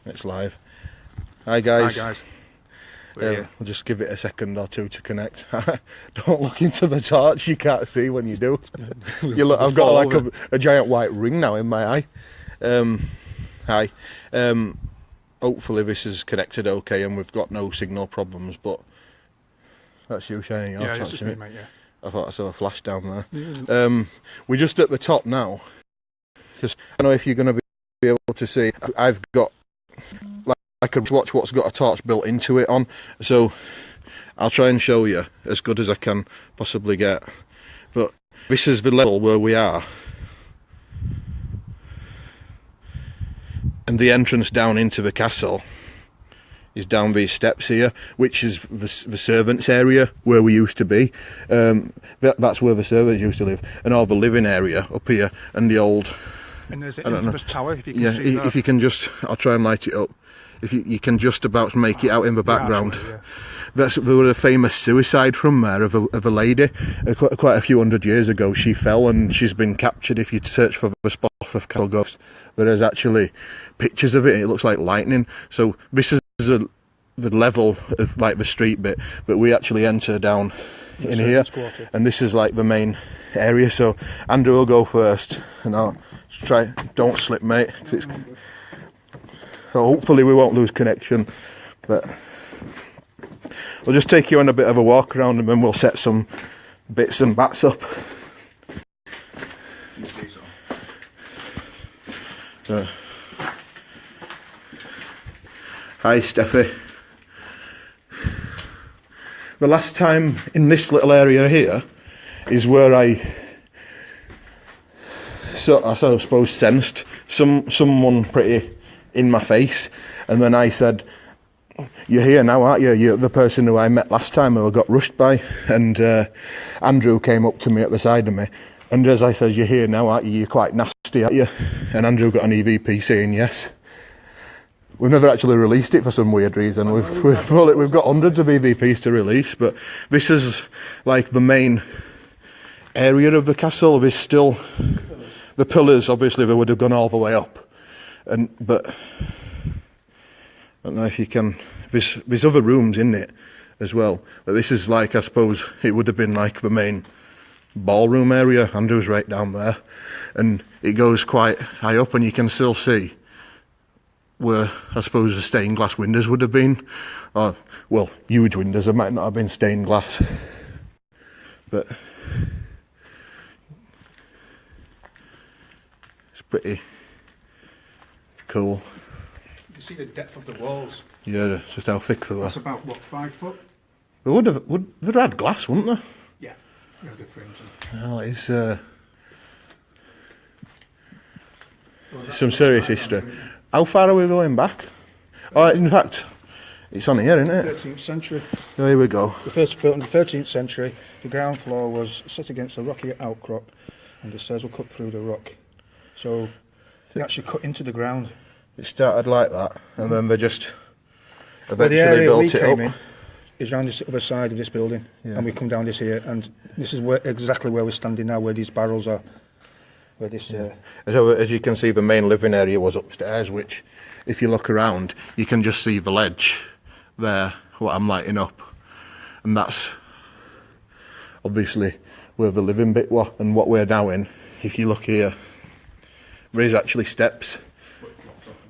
It's live. Hi guys. Hi guys. We'll just give it a second or two to connect. Don't look into the torch, you can't see when you do. You look, I've got like a giant white ring now in my eye. Hi. Hopefully this is connected okay and we've got no signal problems, but that's you sharing your torch. Yeah, it's just me, mate, yeah. I thought I saw a flash down there. We're just at the top now, because I don't know if you're going to be able to see. I've got, like, I could watch what's got a torch built into it on, so I'll try and show you as good as I can possibly get. But this is the level where we are, and the entrance down into the castle is down these steps here, which is the servants' area where we used to be. That's where the servants used to live, and all the living area up here, and the old. And there's an infamous tower, if you can see that. If you can just, I'll try and light it up. If you can just about make it out in the background. There was a famous suicide from there of a lady quite a few hundred years ago. She fell and she's been captured. If you search for the Spofforth castle ghost, there's actually pictures of it. It looks like lightning. So this is the level of like the street bit, but we actually enter down in here, and this is like the main area. So Andrew will go first, and I'll try. Don't slip, mate. So hopefully we won't lose connection, but we'll just take you on a bit of a walk around, and then we'll set some bits and bats up. Hi Steffi. The last time in this little area here is where I suppose sensed someone pretty in my face, and then I said, "You're here now, aren't you? You're the person who I met last time who I got rushed by." And Andrew came up to me at the side of me, and as I said, "You're here now, aren't you? You're quite nasty, aren't you?" And Andrew got an EVP saying yes. We've never actually released it for some weird reason. We've got hundreds of EVPs to release, but this is like the main area of the castle. There's still the pillars. Obviously, they would have gone all the way up, but I don't know if you can. There's other rooms in it as well, but this is like, I suppose it would have been like the main ballroom area. Andrew's right down there, and it goes quite high up, and you can still see where I suppose the stained glass windows would have been, or well, huge windows. There might not have been stained glass, but it's pretty cool. You see the depth of the walls. Yeah, just how thick they were. That's about what, 5 foot? They would have had glass, wouldn't they? Yeah, the frames. Well, it's some serious history. How far are we going back? Oh, in fact, it's on here, isn't it? 13th century. There we go. The first built in the 13th century. The ground floor was set against a rocky outcrop, and the stairs were cut through the rock. So they actually cut into the ground. It started like that, and then they just eventually built it up. Is around this other side of this building, and we come down this here, and this is exactly where we're standing now, where these barrels are. Where this, So as you can see, the main living area was upstairs, which, if you look around, you can just see the ledge there, what I'm lighting up, and that's obviously where the living bit was. And what we're now in, if you look here, there is actually steps,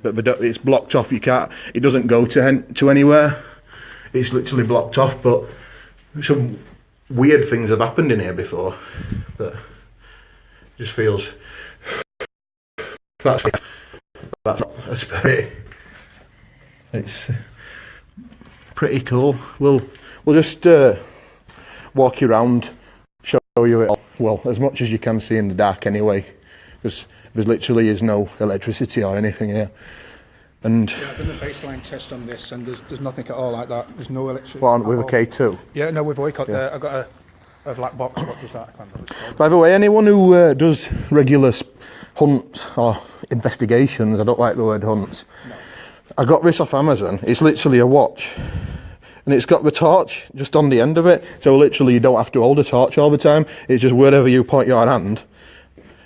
but it's blocked off. You can't. It doesn't go to anywhere. It's literally blocked off. But some weird things have happened in here before, but just feels that's not a spirit. It's pretty cool. We'll just walk you around, show you it all. Well, as much as you can see in the dark anyway, because there literally is no electricity or anything here. And yeah, I've done a baseline test on this, and there's nothing at all like that. There's no electricity. Well, with a K2. Yeah, no, with boycott. Yeah. I've got a black box. What does that? I can't remember what it's called. By the way, anyone who does regular hunts or investigations, I don't like the word hunts. No. I got this off Amazon. It's literally a watch, and it's got the torch just on the end of it. So literally, you don't have to hold a torch all the time. It's just wherever you point your hand,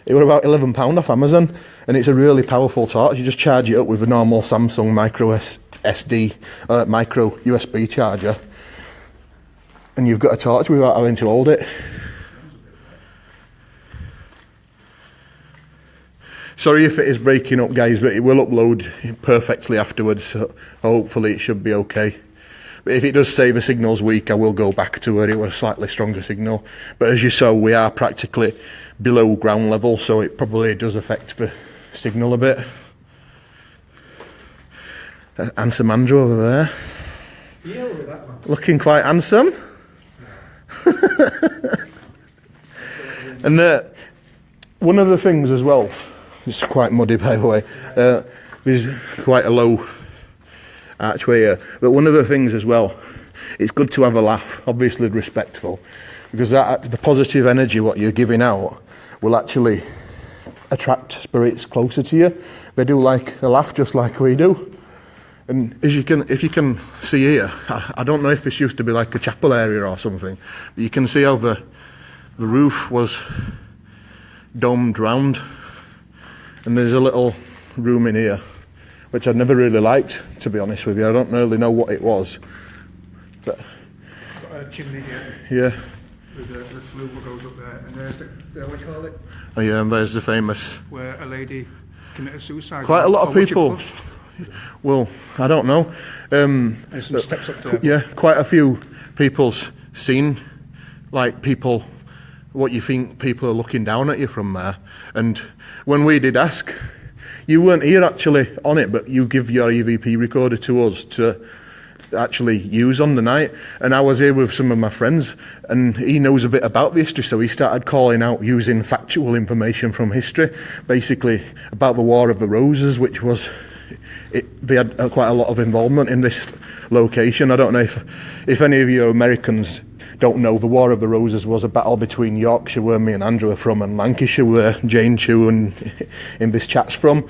It were about £11 off Amazon, and it's a really powerful torch. You just charge it up with a normal Samsung micro USB charger, and you've got a torch without having to hold it. Sorry if it is breaking up, guys, but it will upload perfectly afterwards, so hopefully it should be okay. But if it does say the signal's weak, I will go back to where it was a slightly stronger signal. But as you saw, we are practically below ground level, so it probably does affect the signal a bit. Handsome Andrew over there. Yeah, look at that one. Looking quite handsome. And one of the things as well, it's quite muddy by the way, there's quite a low archway here, but one of the things as well, it's good to have a laugh, obviously respectful, because the positive energy what you're giving out will actually attract spirits closer to you. They do like a laugh just like we do. And if you can see here, I don't know if this used to be like a chapel area or something, but you can see how the roof was domed round, and there's a little room in here which I never really liked, to be honest with you. I don't really know what it was, but got a chimney here. Yeah. With the flue that goes up there, and there's the what do you call it? Oh yeah, and there's the famous. Where a lady committed suicide. Quite a lot of people. Well, I don't know. There's some steps up there. Yeah, quite a few people's seen, like people, what you think people are looking down at you from there. And when we did ask, you weren't here actually on it, but you give your EVP recorder to us to actually use on the night, and I was here with some of my friends, and he knows a bit about the history, so he started calling out using factual information from history, basically about the War of the Roses, which was they had quite a lot of involvement in this location. I don't know if any of you Americans don't know, the War of the Roses was a battle between Yorkshire, where me and Andrew are from, and Lancashire, where Jane Chew and in this chat's from,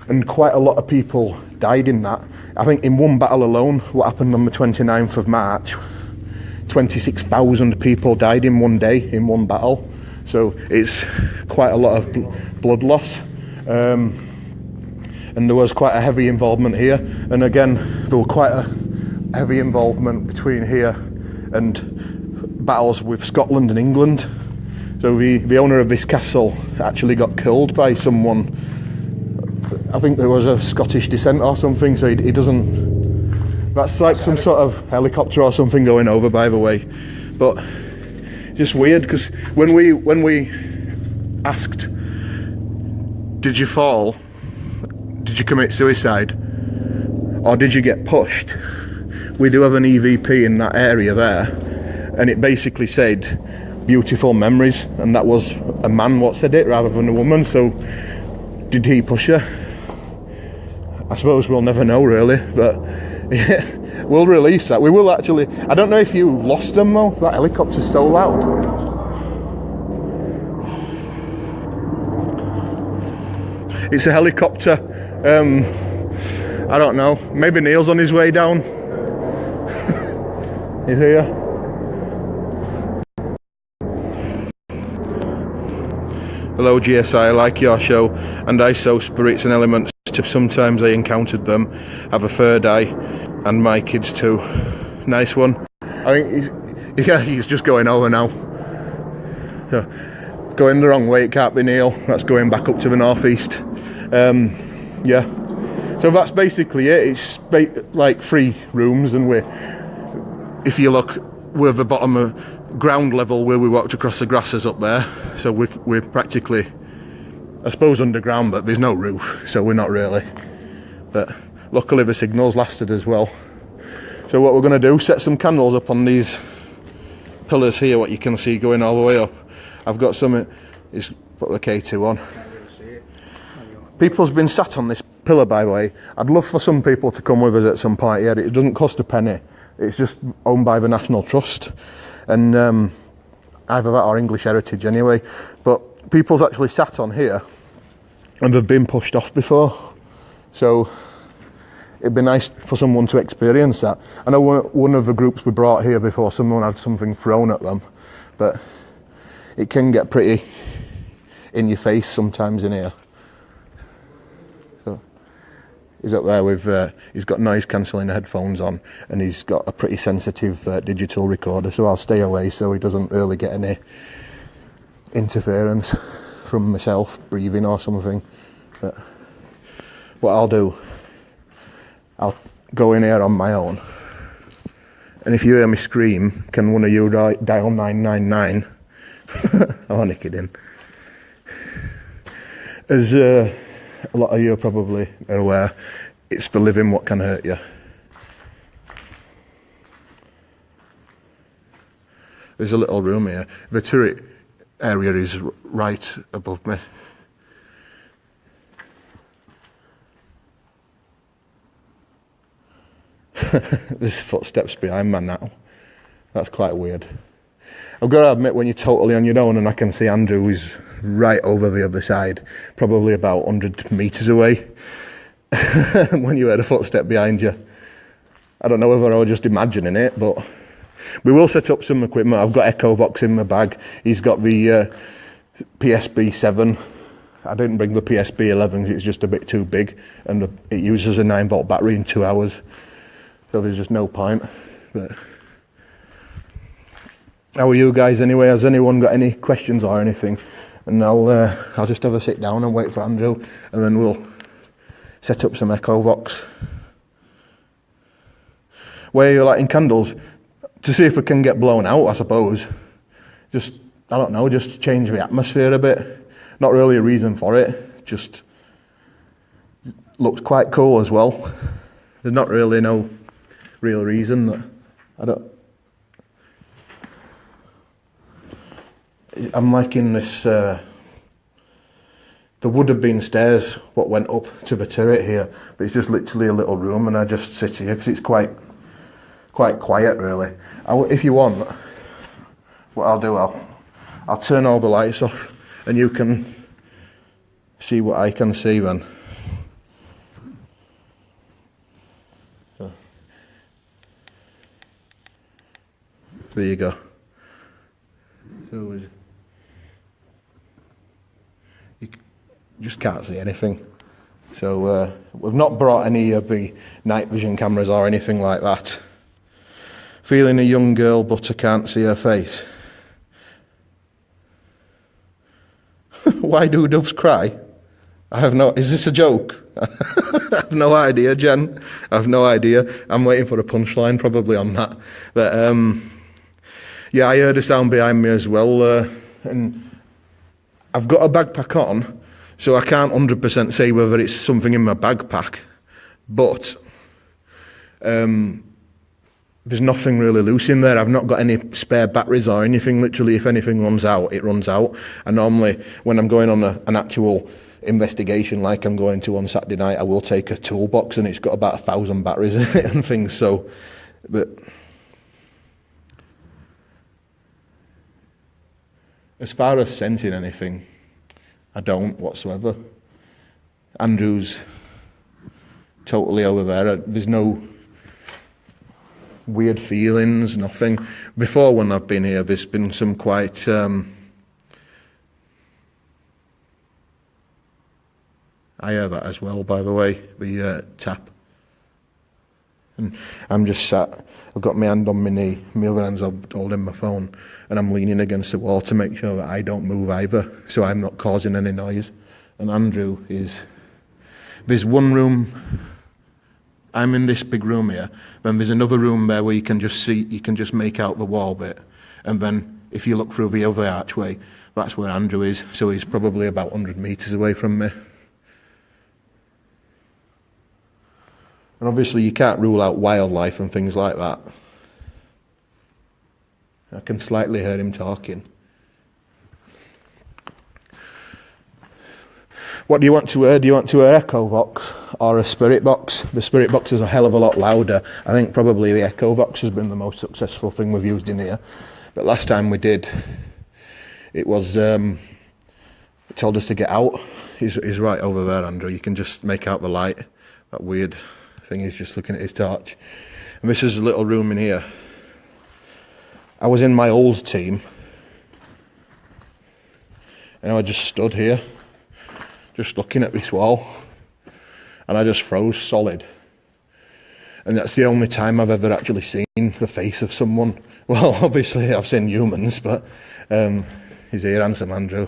and quite a lot of people died in that. I think in one battle alone, what happened on the 29th of March, 26,000 people died in one day, in one battle. So it's quite a lot of blood loss. And there was quite a heavy involvement here. And again, there was quite a heavy involvement between here and battles with Scotland and England. So the owner of this castle actually got killed by someone, I think there was a Scottish descent or something, so he doesn't, that's like some sort of helicopter or something going over, by the way. But just weird, because when we asked, did you fall, did you commit suicide, or did you get pushed, we do have an EVP in that area there, and it basically said beautiful memories, and that was a man what said it rather than a woman. So did he push her? I suppose we'll never know really, but yeah, we'll release that. We will actually. I don't know if you lost them though. That helicopter's so loud. It's a helicopter. I don't know. Maybe Neil's on his way down. He's here. Hello GSI, I like your show, and I saw spirits and elements too. Sometimes I encountered them. Have a third eye, and my kids too. Nice one. I think he's just going over now. So, going the wrong way, it can't be Neil. That's going back up to the northeast. Yeah. So that's basically it. It's like 3 rooms, and if you look, we're the bottom of ground level where we walked across the grasses up there, so we're practically, I suppose, underground, but there's no roof, so we're not really. But luckily the signal's lasted as well. So what we're going to do, set some candles up on these pillars here, what you can see going all the way up. I've got some, put the K2 on. People's been sat on this pillar, by the way. I'd love for some people to come with us at some point. Yeah, it doesn't cost a penny. It's just owned by the National Trust, and either that or English Heritage anyway. But people's actually sat on here, and they've been pushed off before. So it'd be nice for someone to experience that. I know one of the groups we brought here before, someone had something thrown at them, but it can get pretty in your face sometimes in here. So he's up there with, he's got noise cancelling headphones on, and he's got a pretty sensitive digital recorder, so I'll stay away so he doesn't really get any interference from myself breathing or something. But what I'll do, I'll go in here on my own, and if you hear me scream, can one of you dial 999? I'm only kidding. As a lot of you probably are aware, it's the living what can hurt you. There's a little room here. The turret area is right above me. There's footsteps behind me now. That's quite weird. I've got to admit, when you're totally on your own, and I can see Andrew is right over the other side, probably about 100 metres away, when you heard a footstep behind you. I don't know whether I was just imagining it, but we will set up some equipment. I've got EchoVox in my bag. He's got the PSB 7. I didn't bring the PSB 11 because it's just a bit too big, and it uses a 9-volt battery in 2 hours, so there's just no point. But how are you guys anyway? Has anyone got any questions or anything? And I'll just have a sit down and wait for Andrew, and then we'll set up some EchoVox. Where are you lighting candles? To see if we can get blown out, I suppose. Just, I don't know, just change the atmosphere a bit. Not really a reason for it, just looked quite cool as well. There's not really no real reason that I'm liking this, there would have been stairs what went up to the turret here, but it's just literally a little room, and I just sit here because it's quite quiet really. If you want, what I'll do, I'll turn all the lights off and you can see what I can see then. So, there you go. So you just can't see anything. So we've not brought any of the night vision cameras or anything like that. Feeling a young girl, but I can't see her face. Why do doves cry? Is this a joke? I have no idea, Jen. I have no idea. I'm waiting for a punchline probably on that. But yeah, I heard a sound behind me as well, and I've got a backpack on, so I can't 100% say whether it's something in my backpack, but there's nothing really loose in there. I've not got any spare batteries or anything. Literally, if anything runs out, it runs out. And normally, when I'm going on an actual investigation like I'm going to on Saturday night, I will take a toolbox, and it's got about 1,000 batteries in it and things. So, but as far as sensing anything, I don't whatsoever. Andrew's totally over there. There's no weird feelings, nothing. Before, when I've been here, there's been some quite I hear that as well, by the way, the tap. And I'm just sat, I've got my hand on my knee, my other hand's holding my phone, and I'm leaning against the wall to make sure that I don't move either, so I'm not causing any noise. And Andrew there's one room, I'm in this big room here, then there's another room there where you can just make out the wall bit, and then if you look through the other archway, that's where Andrew is, so he's probably about 100 metres away from me. And obviously you can't rule out wildlife and things like that. I can slightly hear him talking. What do you want to hear? Do you want to hear EchoVox or a Spirit Box? The Spirit Box is a hell of a lot louder. I think probably the EchoVox has been the most successful thing we've used in here. But last time we did, it was, it told us to get out. He's right over there, Andrew. You can just make out the light. That weird thing, he's just looking at his torch. And this is a little room in here. I was in my old team, And I just stood here, just looking at this wall, and I just froze solid. And that's the only time I've ever actually seen the face of someone. Well, obviously I've seen humans, but he's here, handsome Andrew.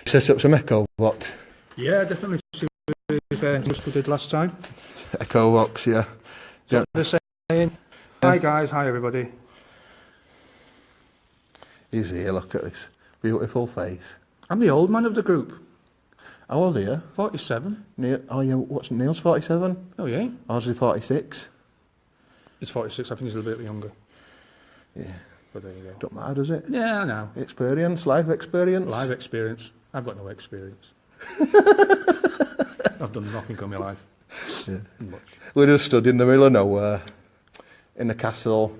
Set up some echo box. Yeah, definitely. Just we did last time. Echo box, yeah. So they're saying, hi guys, hi everybody. He's here, look at this beautiful face. I'm the old man of the group. How old are you? 47. Neil, oh, yeah, what's Neil's 47? Oh, yeah. Ours is 46. He's 46, I think he's a little bit younger. Yeah. But there you go. Don't matter, does it? Yeah, I know. Experience, life experience. Live experience. I've got no experience. I've done nothing in my life. Yeah. Much. We just stood in the middle of nowhere, in the castle,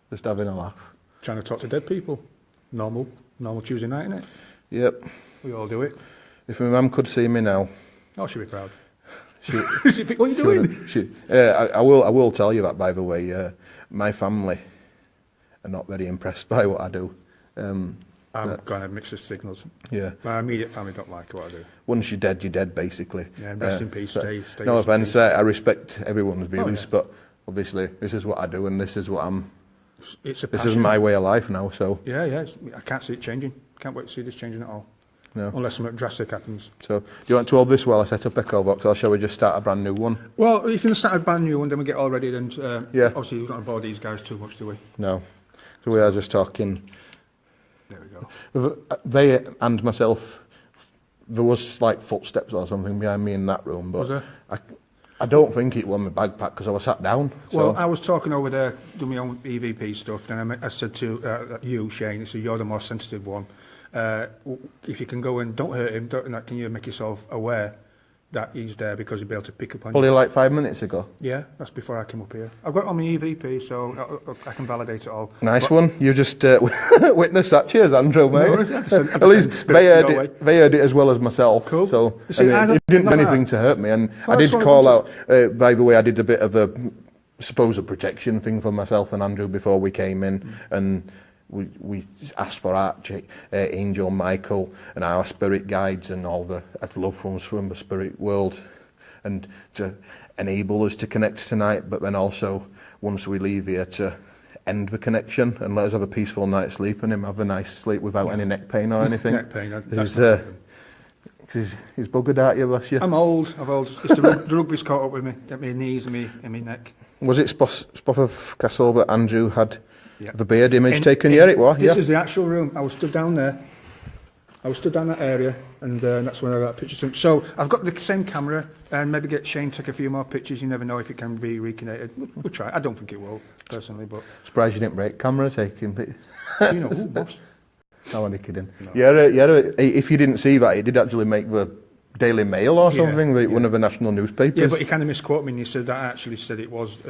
just having a laugh. Trying to talk to dead people. Normal Tuesday night, innit? Yep. We all do it. If my mum could see me now, oh, she'd be proud. What are you doing? I will tell you that, by the way. My family are not very impressed by what I do. I'm going to have mixed signals. Yeah. My immediate family don't like what I do. Once you're dead, basically. Yeah, rest in peace. Stay no offence, I respect everyone's views, yeah. But obviously this is what I do, and this is what I'm. It's a this passion. is my way of life now. So. Yeah. I can't see it changing. Can't wait to see this changing at all. No. Unless something drastic happens. So, do you want to hold this while I set up Echo Box, or shall we just start a brand new one? Well, if you start a brand new one, then we get all ready. Then, yeah. Obviously, we don't want to bore these guys too much, do we? No. So we are just talking. There we go. They and myself, there was like footsteps or something behind me in that room, but was there? I don't think it was my backpack because I was sat down. So. Well, I was talking over there, doing my own EVP stuff, and I said to you, Shane, so you're the more sensitive one. If you can go and don't hurt him, can you make yourself aware that he's there, because he'll be able to pick up on Probably you. like 5 minutes ago. Yeah, that's before I came up here. I've got it on my EVP, so I can validate it all. Nice one. You just witnessed that. Cheers, Andrew, mate. No, at least they heard it as well as myself. Cool. So See, it didn't do anything to hurt me. And well, I did call out, by the way, I did a bit of a supposed protection thing for myself and Andrew before we came in. And we asked for Archangel Michael and our spirit guides and all the loved ones from the spirit world, and to enable us to connect tonight, but then also once we leave here to end the connection and let us have a peaceful night's sleep and him have a nice sleep without any neck pain or anything. Neck pain, He's buggered at you, bless you. I'm old. It's the rugby's caught up with me. Get my knees and my neck. Was it Spofforth Castle that Andrew had? Yeah. The beard image taken, yeah, it was. This is the actual room. I was stood down there. I was stood down that area, and that's when I got pictures. So I've got the same camera, and maybe get Shane to take a few more pictures. You never know if it can be reconnected. We'll try. I don't think it will, personally, but. Surprised you didn't break camera taking pictures. You know, boss. No, I'm only kidding. No. If you didn't see that, it did actually make the Daily Mail or something, one of the national newspapers. Yeah, but he kind of misquoted me, and he said that I actually said it was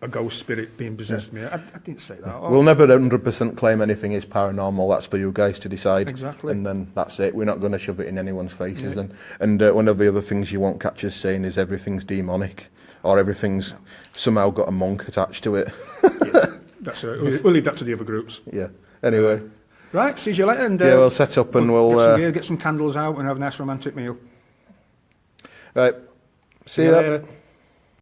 a ghost spirit being possessed me. I didn't say that. We'll never 100% claim anything is paranormal. That's for you guys to decide. Exactly. And then that's it. We're not going to shove it in anyone's faces. Yeah. And one of the other things you won't catch us saying is everything's demonic, or everything's somehow got a monk attached to it. Yeah, that's right. We'll leave that to the other groups. Yeah. Anyway. Right, see you later. And, we'll set up and we'll get some candles out and have a nice romantic meal. Right. See you later.